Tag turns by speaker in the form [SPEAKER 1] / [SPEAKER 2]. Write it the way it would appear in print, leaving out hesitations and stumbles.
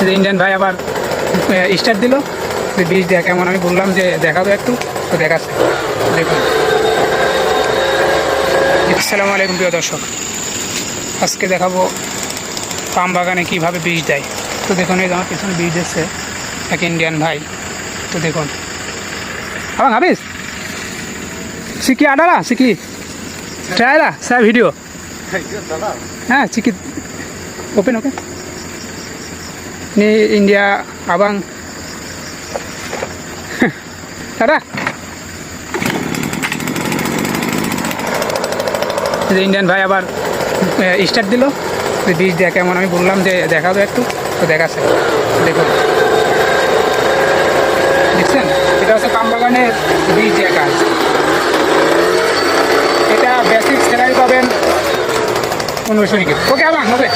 [SPEAKER 1] যে ইন্ডিয়ান ভাই আবার স্টার্ট দিল, বীজ দেখ কেমন, আমি বললাম যে দেখাবো একটু, তো দেখাচ্ছে দেখুন। আসসালামু আলাইকুম প্রিয় দর্শক, আজকে দেখাবো পাম বাগানে কীভাবে বীজ দেয়। তো দেখুন এই আমার পিছনে বীজ এসছে এক ইন্ডিয়ান ভাই। তো দেখুন আমার হাবিস সিকি আডালা সিকি ট্রায়ালা স্যার ভিডিও হ্যাঁ সিকি ওপেন ওকে নি ইন্ডিয়া abang দাদা যে ইন্ডিয়ান ভাই আবার স্টার্ট দিল, বীজ দেখ কেমন, আমি বললাম যে দেখাবো একটু, তো দেখাচ্ছে দেখুন। দেখছেন এটা হচ্ছে পাম বাগানের বীজ দেওয়া কাজ। এটা বেসিক স্যালারি পাবেন 1500 রিঙ্গিত। ওকে আবার হবে।